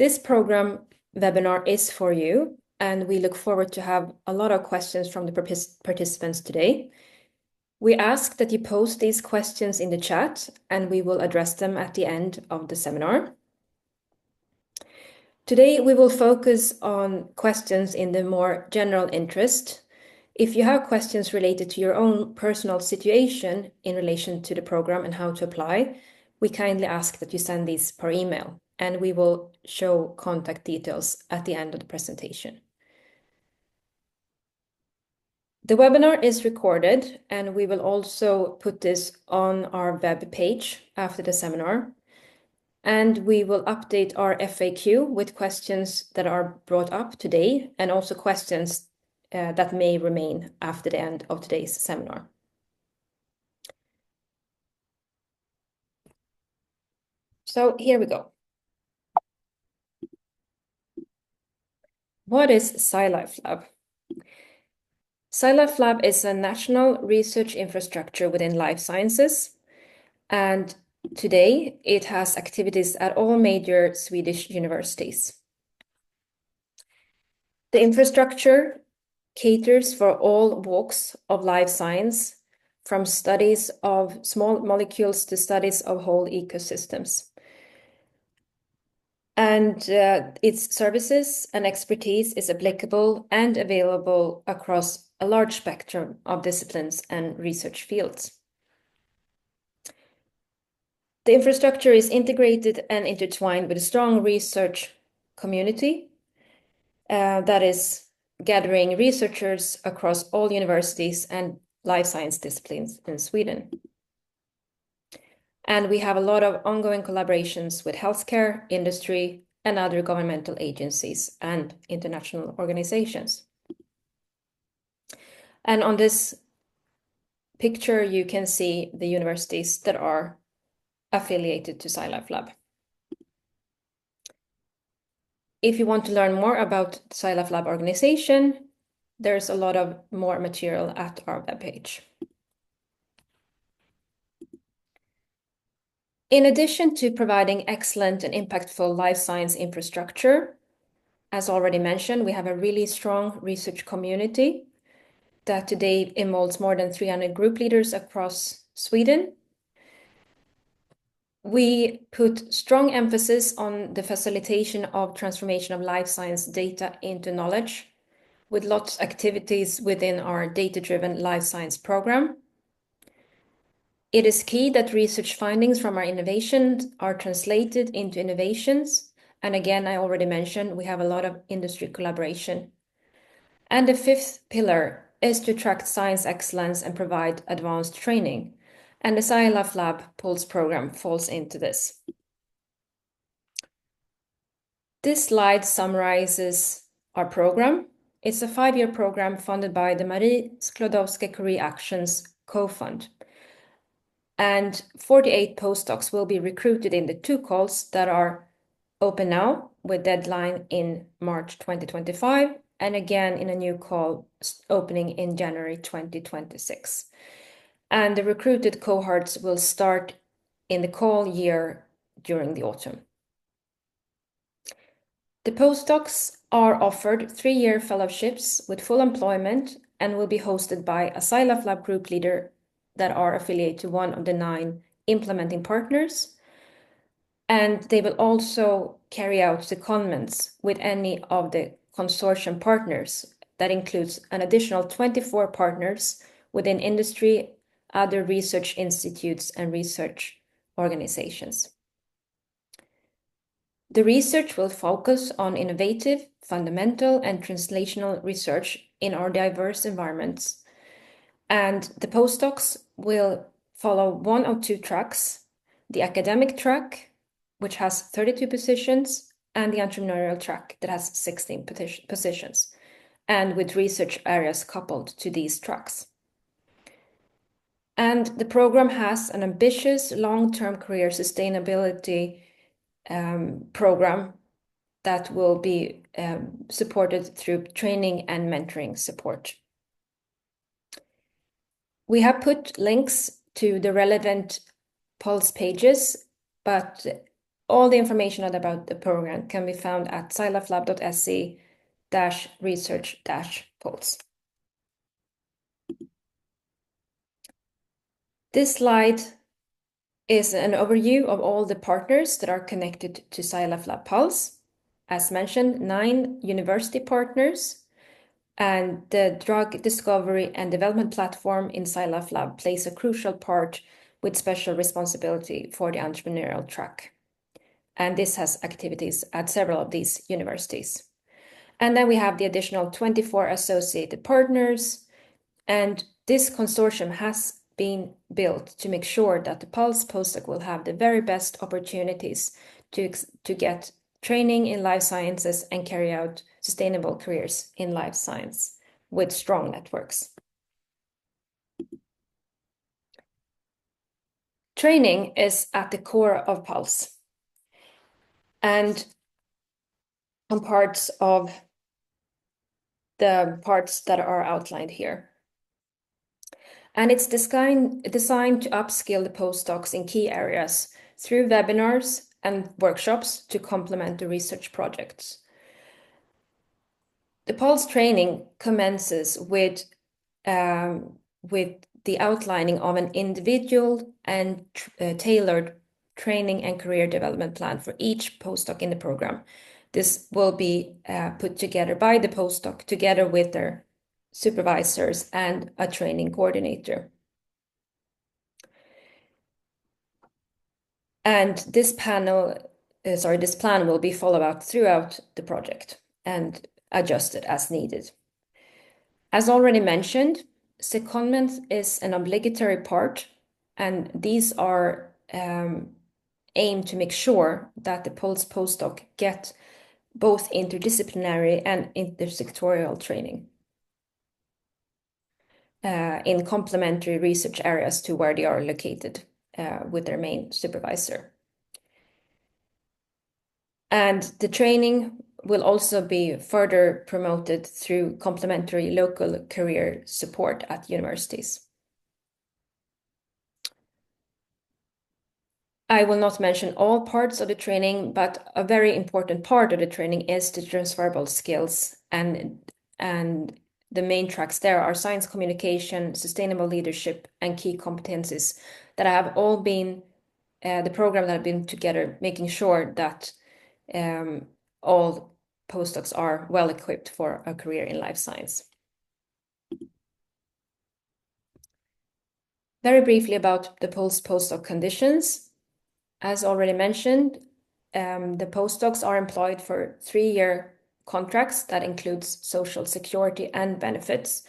This program webinar is for you, and we look forward to have a lot of questions from the participants today. We ask that you post these questions in the chat, and we will address them at the end of the seminar. Today, we will focus on questions in the more general interest. If you have questions related to your own personal situation in relation to the program and how to apply, we kindly ask that you send these per email, and we will show contact details at the end of the presentation. The webinar is recorded, and we will also put this on our web page after the seminar. And we will update our FAQ with questions that are brought up today and also questions that may remain after the end of today's seminar. So here we go. What is SciLifeLab? SciLifeLab is a national research infrastructure within life sciences, and today it has activities at all major Swedish universities. The infrastructure caters for all walks of life science, from studies of small molecules to studies of whole ecosystems. And its services and expertise is applicable and available across a large spectrum of disciplines and research fields. The infrastructure is integrated and intertwined with a strong research community that is gathering researchers across all universities and life science disciplines in Sweden. And we have a lot of ongoing collaborations with healthcare, industry, and other governmental agencies and international organizations. And on this picture, you can see the universities that are affiliated to SciLifeLab. If you want to learn more about the SciLifeLab organization, there's a lot of more material at our webpage. In addition to providing excellent and impactful life science infrastructure, as already mentioned, we have a really strong research community that today involves more than 300 group leaders across Sweden. We put strong emphasis on the facilitation of transformation of life science data into knowledge, with lots of activities within our data-driven life science program. It is key that research findings from our innovations are translated into innovations. And again, I already mentioned, we have a lot of industry collaboration. And the fifth pillar is to attract science excellence and provide advanced training. And the SciLifeLab PULSE program falls into this. This slide summarizes our program. It's a 5-year program funded by the Marie Sklodowska-Curie Actions Co-Fund. And 48 postdocs will be recruited in the 2 calls that are open now, with deadline in March 2025, and again in a new call opening in January 2026. And the recruited cohorts will start in the call year during the autumn. The postdocs are offered 3-year fellowships with full employment and will be hosted by a SciLifeLab group leader that are affiliated to one of the 9 implementing partners. And they will also carry out secondments with any of the consortium partners. That includes an additional 24 partners within industry, other research institutes, and research organizations. The research will focus on innovative, fundamental, and translational research in our diverse environments. And the postdocs will follow one of 2 tracks: the academic track, which has 32 positions, and the entrepreneurial track that has 16 positions, and with research areas coupled to these tracks. And the program has an ambitious long-term career sustainability program that will be supported through training and mentoring support. We have put links to the relevant PULSE pages, but all the information about the program can be found at SciLifeLab.se/research-pulse. This slide is an overview of all the partners that are connected to SciLifeLab PULSE. As mentioned, 9 university partners, and the drug discovery and development platform in SciLifeLab plays a crucial part with special responsibility for the entrepreneurial track. And this has activities at several of these universities. And then we have the additional 24 associated partners, and this consortium has been built to make sure that the PULSE postdoc will have the very best opportunities to get training in life sciences and carry out sustainable careers in life science with strong networks. Training is at the core of PULSE, and on parts of the parts that are outlined here. And it's designed to upskill the postdocs in key areas through webinars and workshops to complement the research projects. The PULSE training commences with the outlining of an individual and tailored training and career development plan for each postdoc in the program. This will be put together by the postdoc together with their supervisors and a training coordinator. And this plan will be followed up throughout the project and adjusted as needed. As already mentioned, secondment is an obligatory part, and these are aimed to make sure that the PULSE postdoc get both interdisciplinary and intersectorial training in complementary research areas to where they are located with their main supervisor. And the training will also be further promoted through complementary local career support at universities. I will not mention all parts of the training, but a very important part of the training is the transferable skills, and the main tracks there are science communication, sustainable leadership, and key competencies that have all been the program that have been together, making sure that all postdocs are well equipped for a career in life science. Very briefly about the PULSE postdoc conditions. As already mentioned, the postdocs are employed for 3-year contracts that includes social security and benefits.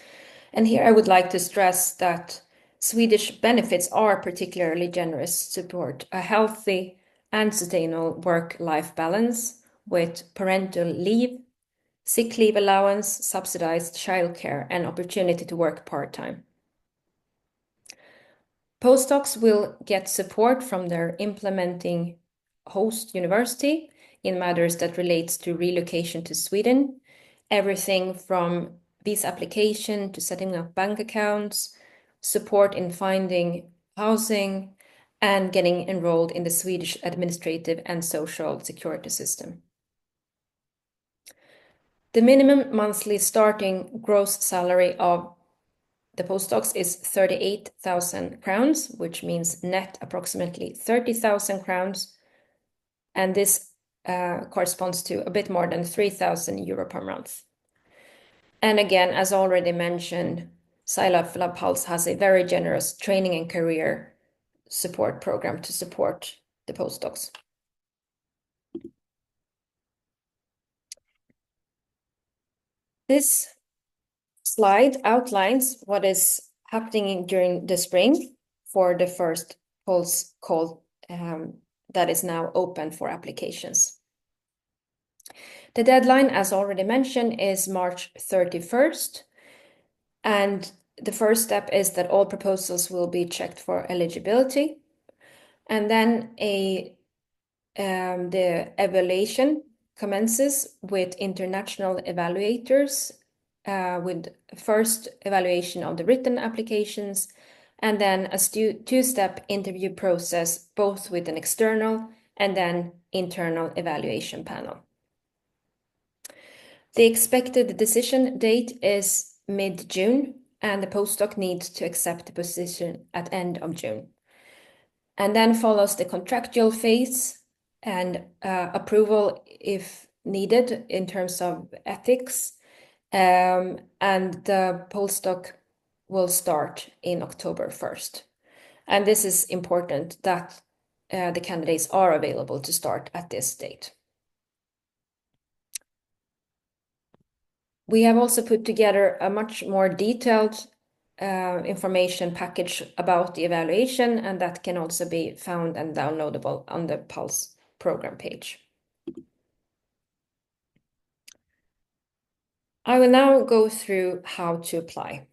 And here I would like to stress that Swedish benefits are particularly generous to support a healthy and sustainable work-life balance with parental leave, sick leave allowance, subsidized childcare, and opportunity to work part-time. Postdocs will get support from their implementing host university in matters that relates to relocation to Sweden, everything from visa application to setting up bank accounts, support in finding housing, and getting enrolled in the Swedish administrative and social security system. The minimum monthly starting gross salary of the postdocs is 38,000 crowns, which means net approximately 30,000 crowns, and this corresponds to a bit more than 3,000 euro per month. And again, as already mentioned, SciLifeLab PULSE has a very generous training and career support program to support the postdocs. This slide outlines what is happening during the spring for the first PULSE call that is now open for applications. The deadline, as already mentioned, is March 31st, and the first step is that all proposals will be checked for eligibility, and then the evaluation commences with international evaluators with first evaluation of the written applications, and then a two-step interview process, both with an external and then internal evaluation panel. The expected decision date is mid-June, and the postdoc needs to accept the position at end of June. And then follows the contractual phase and approval if needed in terms of ethics. And the postdoc will start in October 1st. And this is important that the candidates are available to start at this date. We have also put together a much more detailed information package about the evaluation, and that can also be found and downloadable on the PULSE program page. I will now go through how to apply.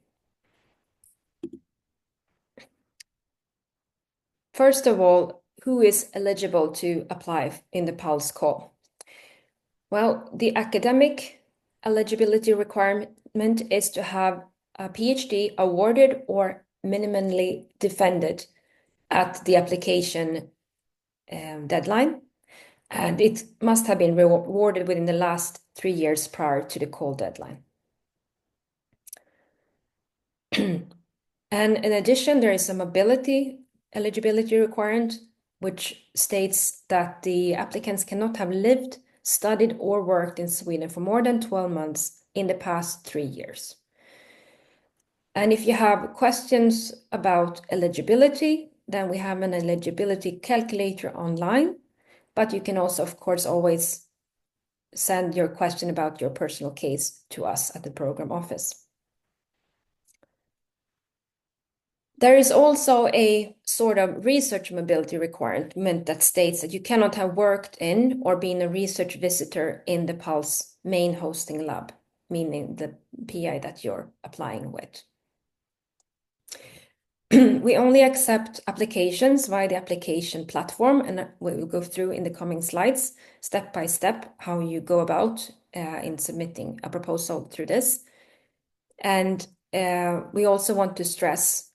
First of all, who is eligible to apply in the PULSE call? Well, the academic eligibility requirement is to have a PhD awarded or minimally defended at the application deadline, and it must have been rewarded within the last 3 years prior to the call deadline. And in addition, there is a mobility eligibility requirement, which states that the applicants cannot have lived, studied, or worked in Sweden for more than 12 months in the past 3 years. And if you have questions about eligibility, then we have an eligibility calculator online, but you can also, of course, always send your question about your personal case to us at the program office. There is also a sort of research mobility requirement that states that you cannot have worked in or been a research visitor in the PULSE main hosting lab, meaning the PI that you're applying with. We only accept applications via the application platform, and we will go through in the coming slides, step by step, how you go about in submitting a proposal through this. And we also want to stress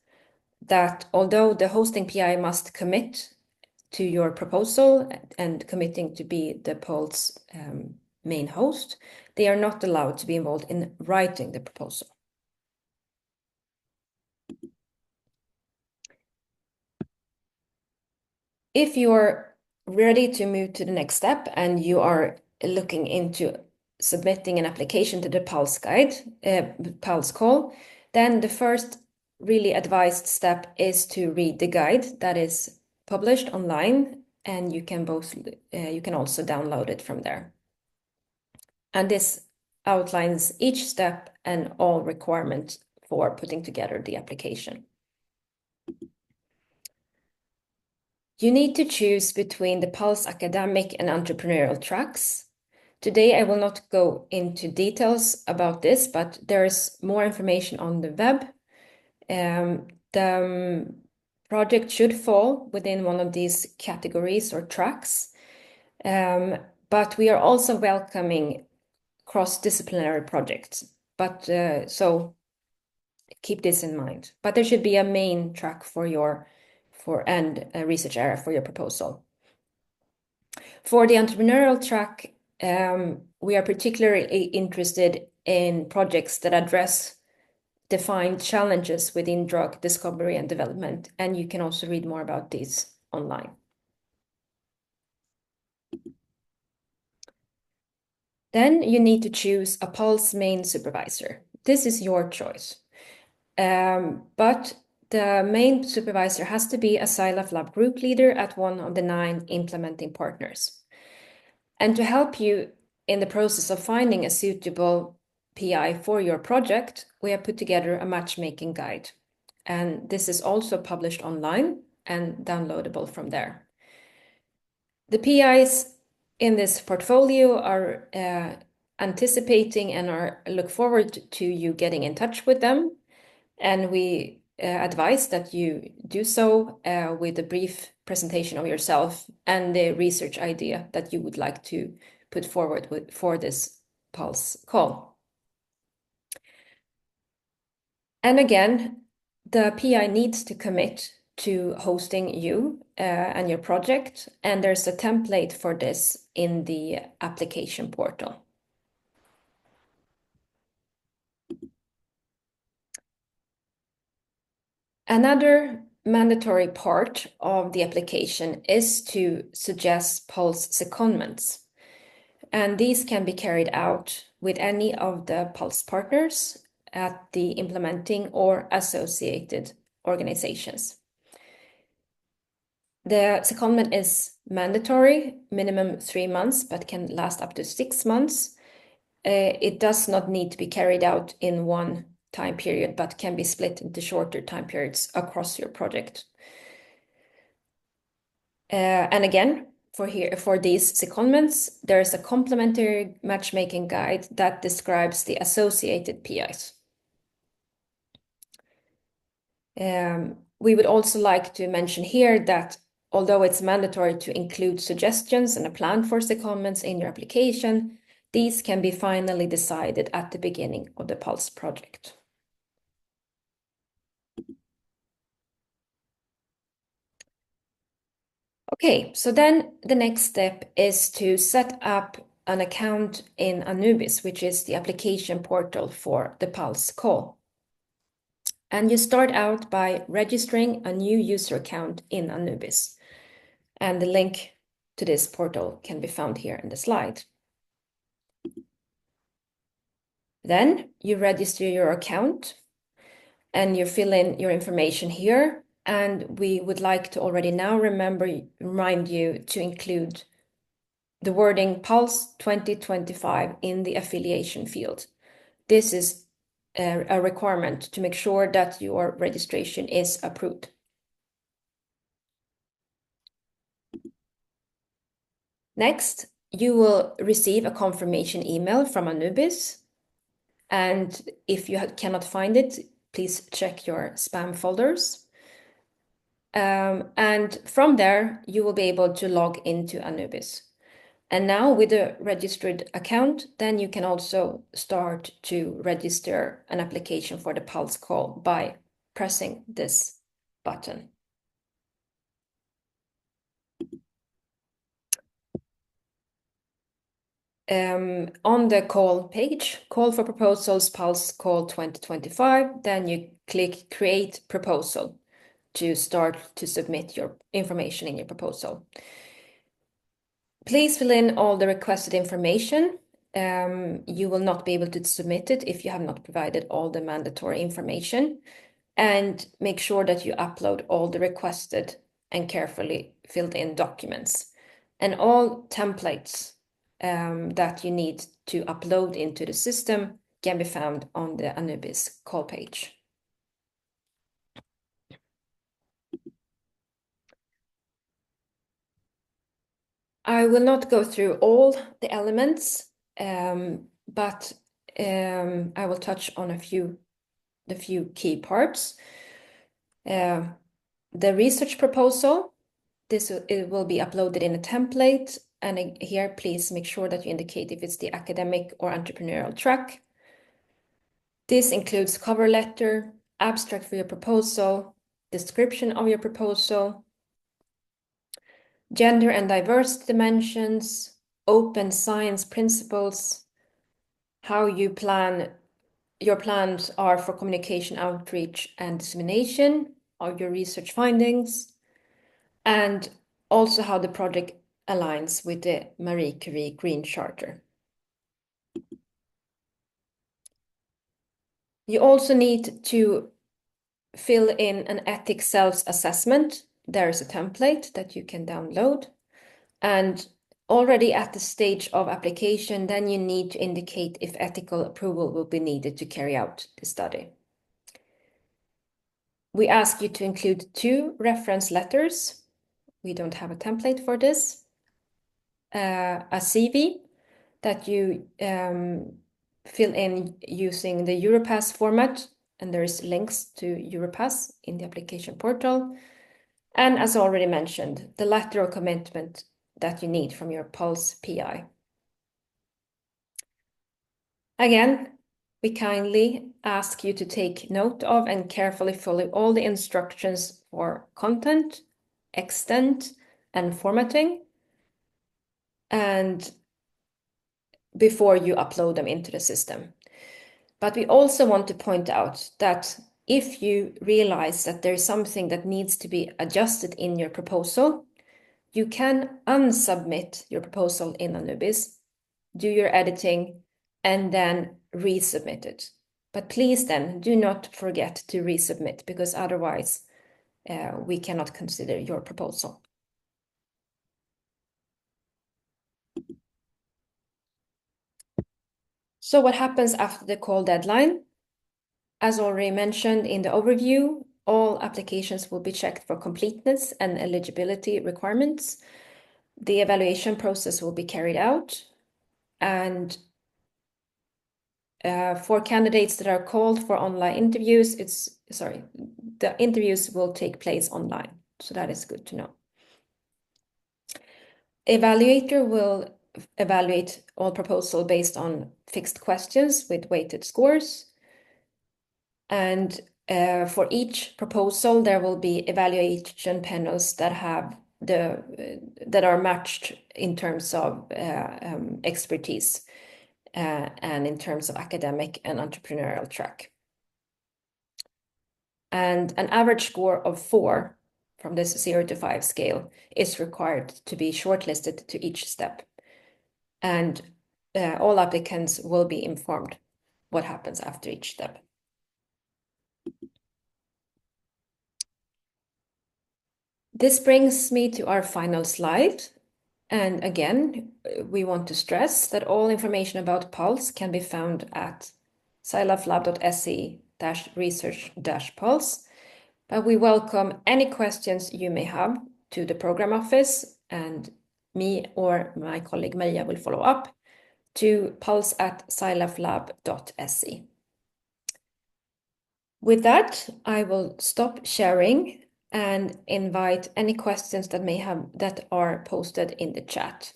that although the hosting PI must commit to your proposal and committing to be the PULSE main host, they are not allowed to be involved in writing the proposal. If you're ready to move to the next step and you are looking into submitting an application to the PULSE guide, PULSE call, then the first really advised step is to read the guide that is published online, and you can also download it from there. And this outlines each step and all requirements for putting together the application. You need to choose between the PULSE academic and entrepreneurial tracks. Today, I will not go into details about this, but there's more information on the web. The project should fall within one of these categories or tracks, but we are also welcoming cross-disciplinary projects. But so keep this in mind. But there should be a main track and a research area for your proposal. For the entrepreneurial track, we are particularly interested in projects that address defined challenges within drug discovery and development, and you can also read more about these online. Then you need to choose a PULSE main supervisor. This is your choice. But the main supervisor has to be a SciLifeLab group leader at one of the 9 implementing partners. And to help you in the process of finding a suitable PI for your project, we have put together a matchmaking guide. And this is also published online and downloadable from there. The PIs in this portfolio are anticipating and look forward to you getting in touch with them. And we advise that you do so with a brief presentation of yourself and the research idea that you would like to put forward for this PULSE call. And again, the PI needs to commit to hosting you and your project, and there's a template for this in the application portal. Another mandatory part of the application is to suggest PULSE secondments, and these can be carried out with any of the PULSE partners at the implementing or associated organizations. The secondment is mandatory, minimum 3 months, but can last up to 6 months. It does not need to be carried out in one time period, but can be split into shorter time periods across your project. And again, for these secondments, there is a complementary matchmaking guide that describes the associated PIs. We would also like to mention here that although it's mandatory to include suggestions and a plan for secondments in your application, these can be finally decided at the beginning of the PULSE project. Okay, so then the next step is to set up an account in Anubis, which is the application portal for the PULSE call. And you start out by registering a new user account in Anubis. And the link to this portal can be found here in the slide. Then you register your account and you fill in your information here. And we would like to already now remind you to include the wording PULSE 2025 in the affiliation field. This is a requirement to make sure that your registration is approved. Next, you will receive a confirmation email from Anubis. And if you cannot find it, please check your spam folders. And from there, you will be able to log into Anubis. And now with a registered account, then you can also start to register an application for the PULSE call by pressing this button. On the call page, call for proposals, PULSE call 2025, then you click create proposal to start to submit your information in your proposal. Please fill in all the requested information. You will not be able to submit it if you have not provided all the mandatory information. And make sure that you upload all the requested and carefully filled in documents. And all templates that you need to upload into the system can be found on the Anubis call page. I will not go through all the elements, but I will touch on the few key parts. The research proposal, it will be uploaded in a template. And here, please make sure that you indicate if it's the academic or entrepreneurial track. This includes cover letter, abstract for your proposal, description of your proposal, gender and diversity dimensions, open science principles, how your plans are for communication, outreach, and dissemination of your research findings, and also how the project aligns with the Marie Curie Green Charter. You also need to fill in an ethics self-assessment. There is a template that you can download. And already at the stage of application, then you need to indicate if ethical approval will be needed to carry out the study. We ask you to include 2 reference letters. We don't have a template for this. A CV that you fill in using the Europass format, and there is links to Europass in the application portal. And as already mentioned, the letter of commitment that you need from your PULSE PI. Again, we kindly ask you to take note of and carefully follow all the instructions for content, extent, and formatting, and before you upload them into the system. But we also want to point out that if you realize that there's something that needs to be adjusted in your proposal, you can unsubmit your proposal in Anubis, do your editing, and then resubmit it. But please then do not forget to resubmit, because otherwise we cannot consider your proposal. So what happens after the call deadline? As already mentioned in the overview, all applications will be checked for completeness and eligibility requirements. The evaluation process will be carried out, and for candidates that are called for online interviews, the interviews will take place online. So that is good to know. Evaluator will evaluate all proposals based on fixed questions with weighted scores. And for each proposal, there will be evaluation panels that are matched in terms of expertise and in terms of academic and entrepreneurial track. And an average score of 4 from this 0 to 5 scale is required to be shortlisted to each step. And all applicants will be informed what happens after each step. This brings me to our final slide. And again, we want to stress that all information about PULSE can be found at sciliflab.se/research-pulse. But we welcome any questions you may have to the program office, and me or my colleague Maria will follow up to pulse@sciliflab.se. With that, I will stop sharing and invite any questions that are posted in the chat.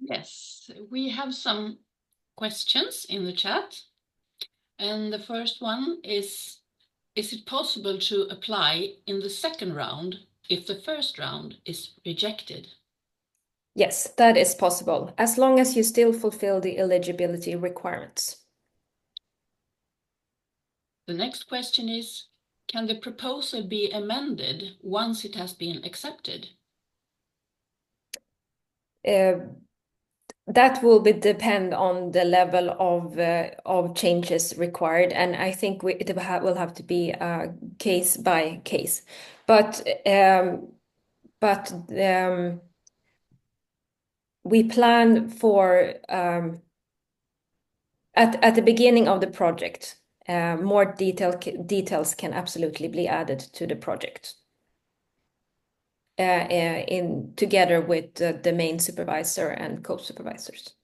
Yes, we have some questions in the chat. And the first one is it possible to apply in the second round if the first round is rejected? Yes, that is possible, as long as you still fulfill the eligibility requirements. The next question is, can the proposal be amended once it has been accepted? That will depend on the level of changes required, and I think it will have to be case by case. But we plan for at the beginning of the project, more details can absolutely be added to the project together with the main supervisor and co-supervisors.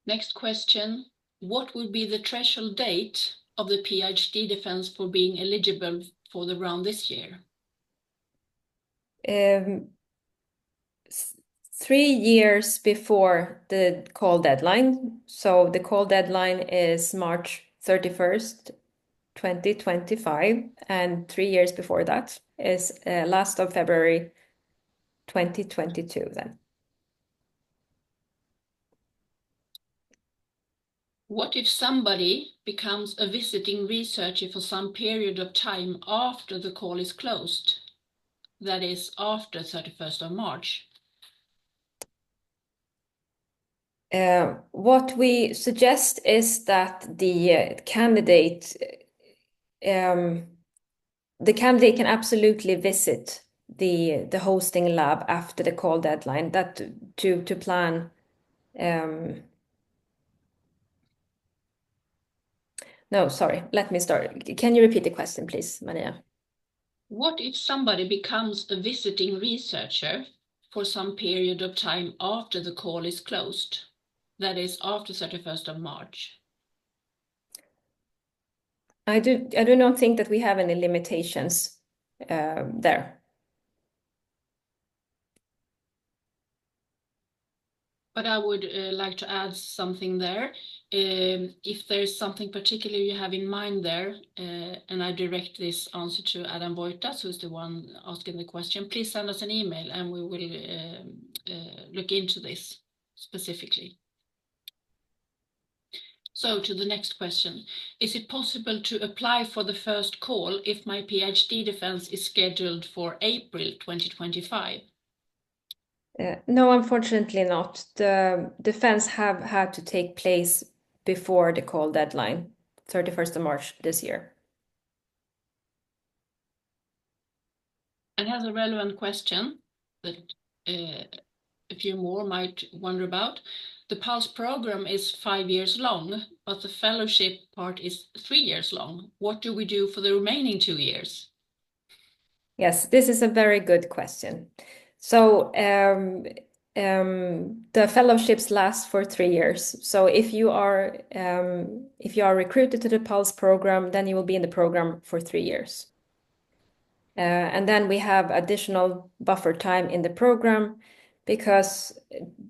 Next question, what would be the threshold date of the PhD defense for being eligible for the round this year? 3 years before the call deadline. So the call deadline is March 31st, 2025, and 3 years before that is last of February 2022 then. What if somebody becomes a visiting researcher for some period of time after the call is closed? That is after 31st of March. What we suggest is that the candidate can absolutely visit the hosting lab after the call deadline, that to plan. No, sorry, let me start. Can you repeat the question, please, Maria? What if somebody becomes a visiting researcher for some period of time after the call is closed? That is after 31st of March. I do not think that we have any limitations there. But I would like to add something there. If there's something particular you have in mind there, and I direct this answer to Adam Boitas, who's the one asking the question, please send us an email and we will look into this specifically. So to the next question, is it possible to apply for the first call if my PhD defense is scheduled for April 2025? No, unfortunately not. The defense have had to take place before the call deadline, 31st of March this year. And has a relevant question that a few more might wonder about. The PULSE program is 5 years long, but the fellowship part is 3 years long. What do we do for the remaining 2 years? Yes, this is a very good question. So the fellowships last for 3 years. So if you are recruited to the PULSE program, then you will be in the program for 3 years. And then we have additional buffer time in the program because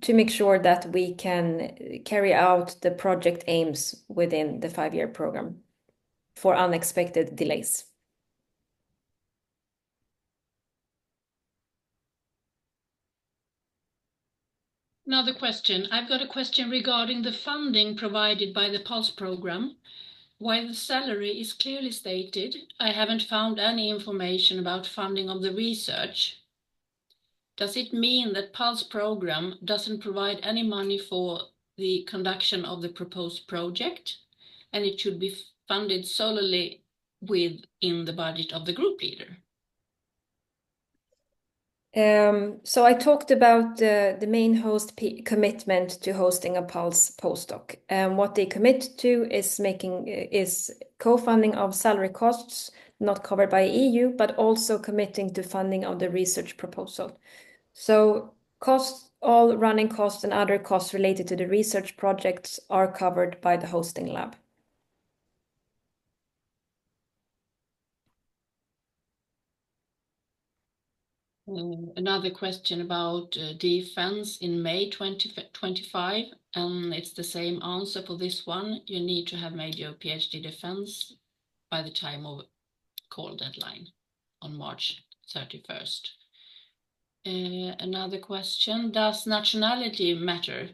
to make sure that we can carry out the project aims within the 5-year program for unexpected delays. Another question. I've got a question regarding the funding provided by the PULSE program. While the salary is clearly stated, I haven't found any information about funding of the research. Does it mean that PULSE program doesn't provide any money for the conduction of the proposed project, and it should be funded solely within the budget of the group leader? So I talked about the main host commitment to hosting a PULSE postdoc. What they commit to is co-funding of salary costs not covered by EU, but also committing to funding of the research proposal. So all running costs and other costs related to the research projects are covered by the hosting lab. Another question about defense in May 2025, and it's the same answer for this one. You need to have made your PhD defense by the time of call deadline on March 31st. Another question, does nationality matter?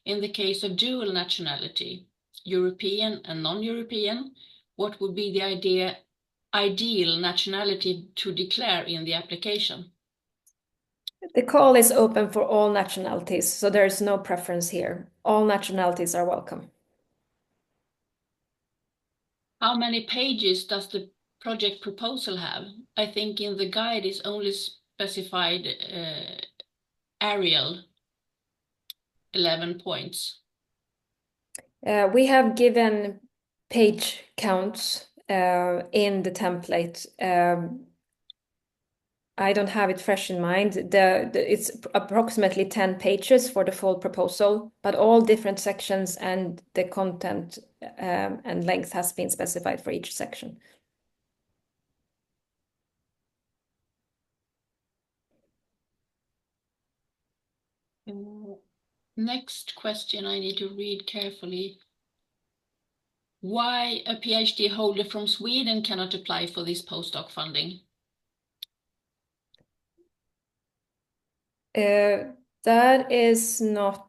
In the case of dual nationality, European and non-European, what would be the ideal nationality to declare in the application? The call is open for all nationalities, so there is no preference here. All nationalities are welcome. How many pages does the project proposal have? I think in the guide is only specified Arial 11 points. We have given page counts in the template. I don't have it fresh in mind. It's approximately 10 pages for the full proposal, but all different sections and the content and length has been specified for each section. Next question I need to read carefully. Why a PhD holder from Sweden cannot apply for this postdoc funding? That is not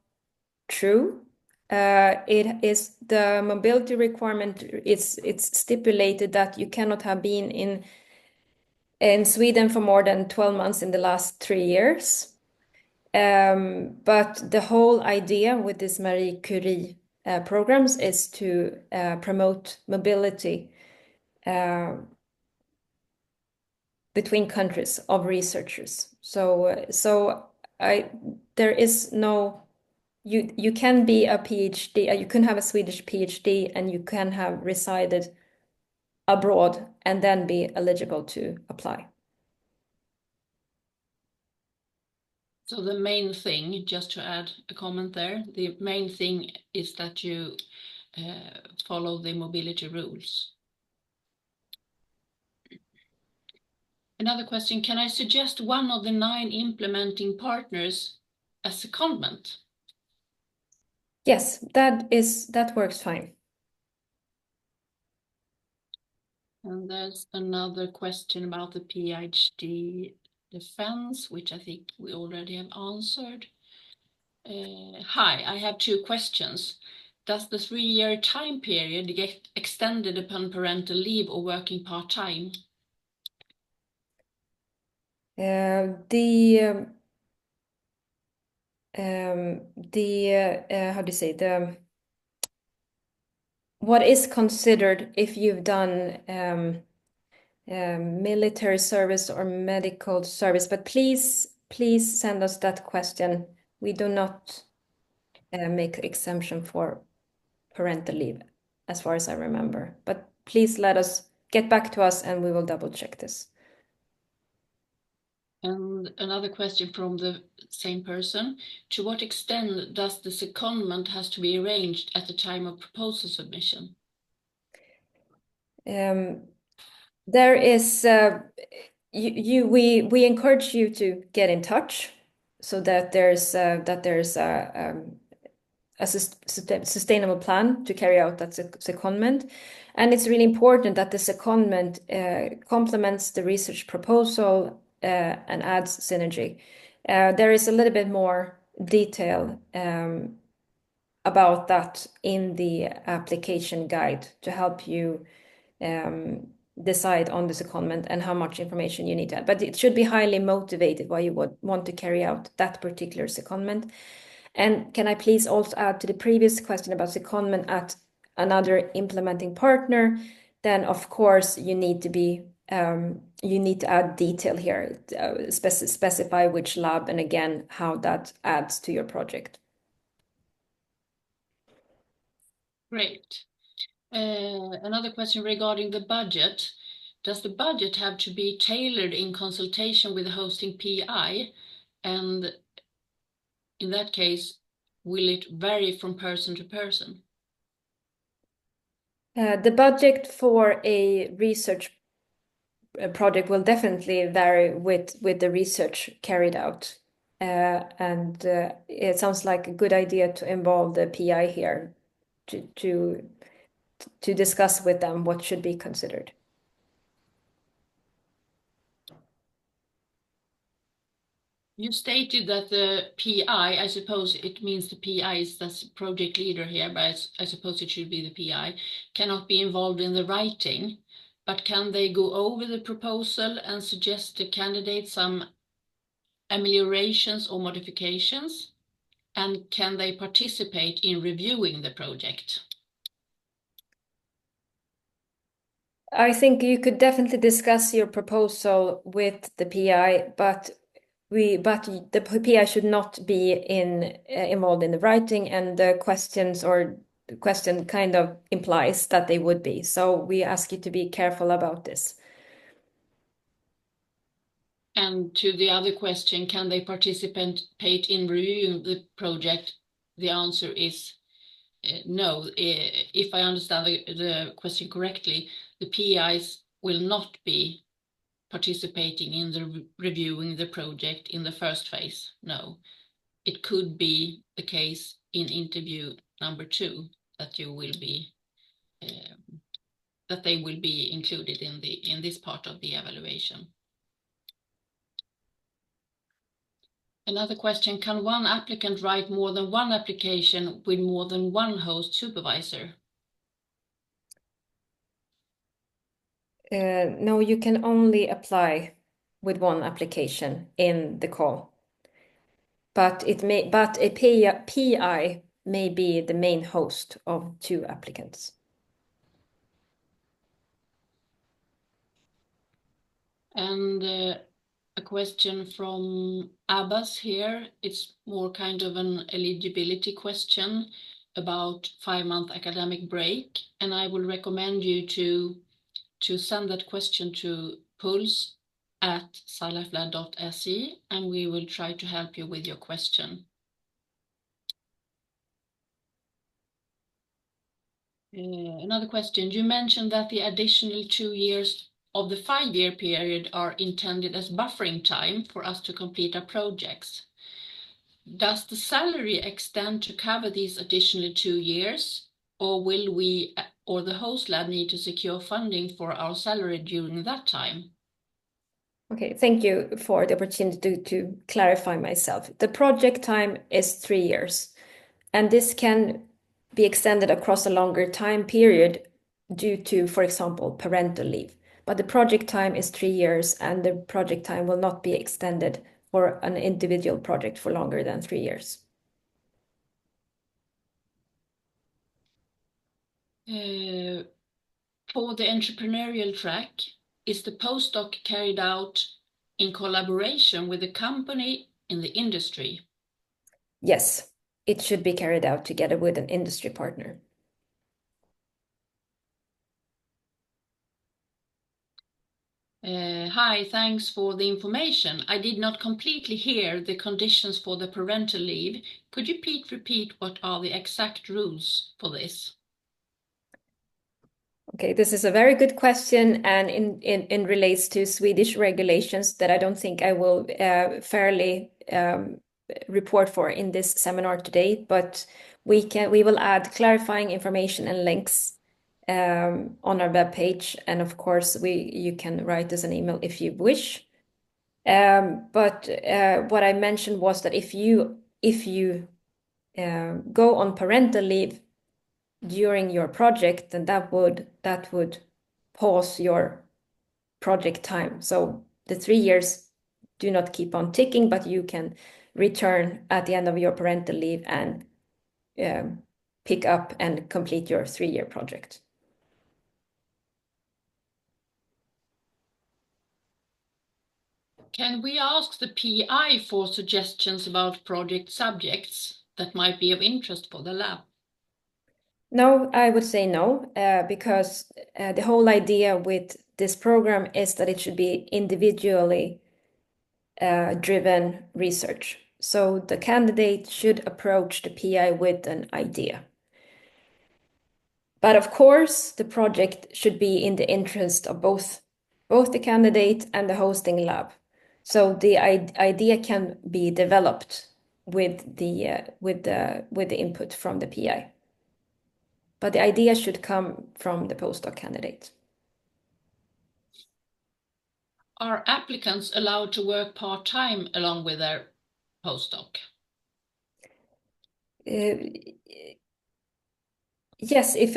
true. It is the mobility requirement. It's stipulated that you cannot have been in Sweden for more than 12 months in the last 3 years. But the whole idea with this Marie Curie programs is to promote mobility between countries of researchers. There is no, you can be a PhD, you can have a Swedish PhD and you can have resided abroad and then be eligible to apply. So the main thing, just to add a comment there, the main thing is that you follow the mobility rules. Another question, can I suggest one of the 9 implementing partners as a secondment? Yes, that works fine. And there's another question about the PhD defense, which I think we already have answered. Hi, I have two questions. Does the 3-year time period get extended upon parental leave or working part-time? How do you say, what is considered if you've done military service or medical service, but please send us that question. We do not make exemption for parental leave, as far as I remember. But please get back to us and we will double check this. And another question from the same person. To what extent does the secondment has to be arranged at the time of proposal submission? There is we encourage you to get in touch so that there's a sustainable plan to carry out that secondment. And it's really important that the secondment complements the research proposal and adds synergy. There is a little bit more detail about that in the application guide to help you decide on the secondment and how much information you need to add. But it should be highly motivated why you would want to carry out that particular secondment. And can I please also add to the previous question about secondment at another implementing partner? Then of course you need to add detail here, specify which lab and again how that adds to your project. Great. Another question regarding the budget. Does the budget have to be tailored in consultation with the hosting PI? And in that case, will it vary from person to person? The budget for a research project will definitely vary with the research carried out. And it sounds like a good idea to involve the PI here to discuss with them what should be considered. You stated that the PI, I suppose it means the PI is the project leader here, but I suppose it should be the PI, cannot be involved in the writing, but can they go over the proposal and suggest the candidate some ameliorations or modifications? And can they participate in reviewing the project? I think you could definitely discuss your proposal with the PI, but the PI should not be involved in the writing, and the question kind of implies that they would be. So we ask you to be careful about this. And to the other question, can they participate in reviewing the project? The answer is no. If I understand the question correctly, the PIs will not be participating in the reviewing the project in the first phase. No, it could be the case in interview number 2 that you will be that they will be included in this part of the evaluation. Another question, can one applicant write more than one application with more than one host supervisor? No, you can only apply with one application in the call. But a PI may be the main host of 2 applicants. And a question from Abbas here. It's more kind of an eligibility question about 5-month academic break. And I will recommend you to send that question to pulse@sciliflab.se and we will try to help you with your question. Another question, you mentioned that the additional 2 years of the 5-year period are intended as buffering time for us to complete our projects. does the salary extend to cover these additional 2 years, or will we or the host lab need to secure funding for our salary during that time? Okay, thank you for the opportunity to clarify myself. The project time is 3 years, and this can be extended across a longer time period due to, for example, parental leave. But the project time is 3 years, and the project time will not be extended for an individual project for longer than 3 years. For the entrepreneurial track, is the postdoc carried out in collaboration with the company in the industry? Yes, it should be carried out together with an industry partner. Hi, thanks for the information. I did not completely hear the conditions for the parental leave. Could you please repeat what are the exact rules for this? Okay, this is a very good question, and in relates to Swedish regulations that I don't think I will fairly report for in this seminar today, but we will add clarifying information and links on our webpage, and of course you can write us an email if you wish. But what I mentioned was that if you go on parental leave during your project, then that would pause your project time. So the 3 years do not keep on ticking, but you can return at the end of your parental leave and pick up and complete your 3-year project. Can we ask the PI for suggestions about project subjects that might be of interest for the lab? No, I would say no, because the whole idea with this program is that it should be individually driven research. So the candidate should approach the PI with an idea. But of course, the project should be in the interest of both the candidate and the hosting lab. So the idea can be developed with the input from the PI. But the idea should come from the postdoc candidate. Are applicants allowed to work part-time along with their postdoc? Yes, if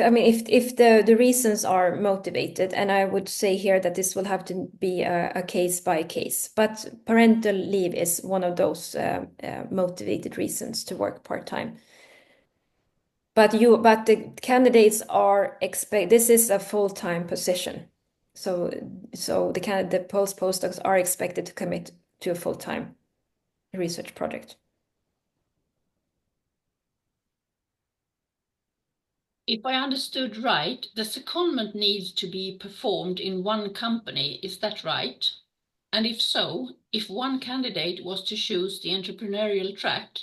the reasons are motivated, and I would say here that this will have to be a case by case. But parental leave is one of those motivated reasons to work part-time. But the candidates are this is a full-time position. So the postdocs are expected to commit to a full-time research project. If I understood right, the secondment needs to be performed in one company, is that right? And if so, if one candidate was to choose the entrepreneurial track,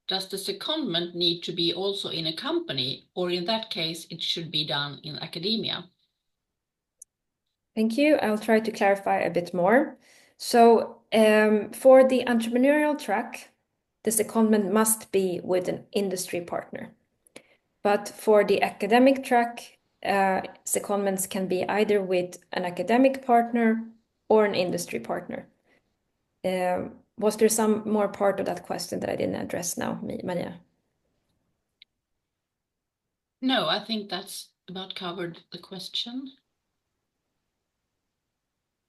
does the secondment need to be also in a company, or in that case, it should be done in academia? Thank you. I'll try to clarify a bit more. So for the entrepreneurial track, the secondment must be with an industry partner. But for the academic track, secondments can be either with an academic partner or an industry partner. Was there some more part of that question that I didn't address now, Maria? No, I think that's about covered the question.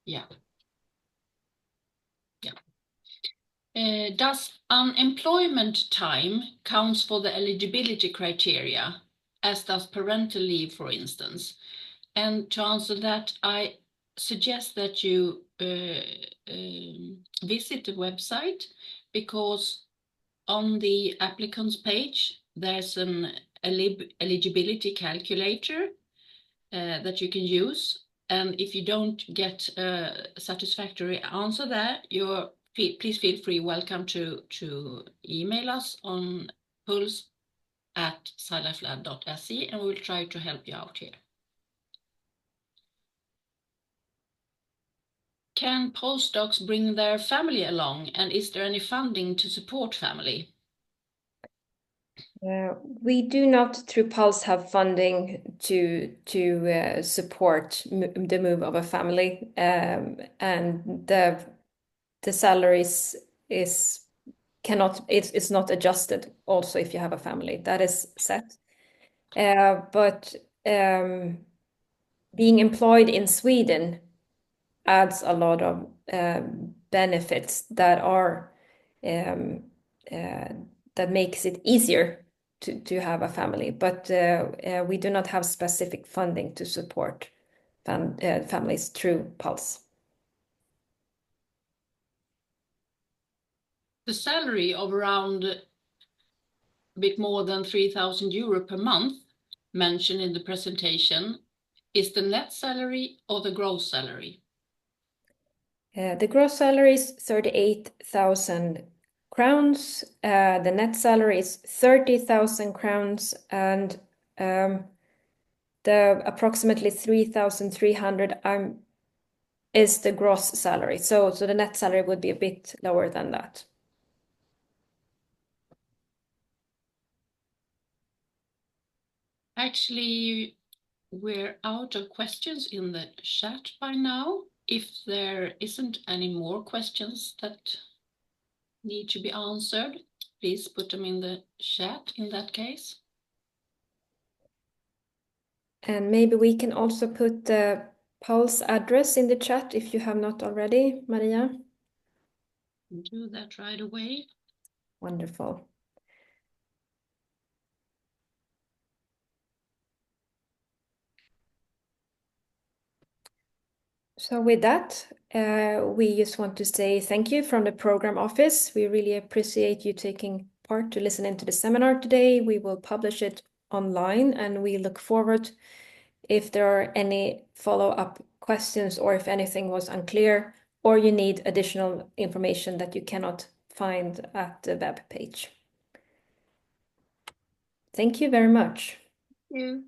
Yeah. Does unemployment time counts for the eligibility criteria, as does parental leave, for instance? And to answer that, I suggest that you visit the website, because on the applicants page, there's an eligibility calculator that you can use. And if you don't get a satisfactory answer there, please feel free, welcome to email us on pulse@sciliflab.se, and we'll try to help you out here. Can postdocs bring their family along, and is there any funding to support family? We do not, through PULSE, have funding to support the move of a family, and the salaries it's not adjusted. Also, if you have a family, that is set. But being employed in Sweden adds a lot of benefits that are that makes it easier to have a family, but we do not have specific funding to support families through PULSE. The salary of around a bit more than 3,000 euro per month mentioned in the presentation is the net salary or the gross salary? The gross salary is 38,000 crowns. The net salary is 30,000 crowns, and the approximately 3,300 is the gross salary. So the net salary would be a bit lower than that. Actually, we're out of questions in the chat by now. If there isn't any more questions that need to be answered, please put them in the chat in that case. And maybe we can also put the PULSE address in the chat if you have not already, Maria. Do that right away. Wonderful. So with that, we just want to say thank you from the program office. We really appreciate you taking part to listen into the seminar today. We will publish it online, and we look forward if there are any follow-up questions or if anything was unclear or you need additional information that you cannot find at the web page. Thank you very much. Thank you.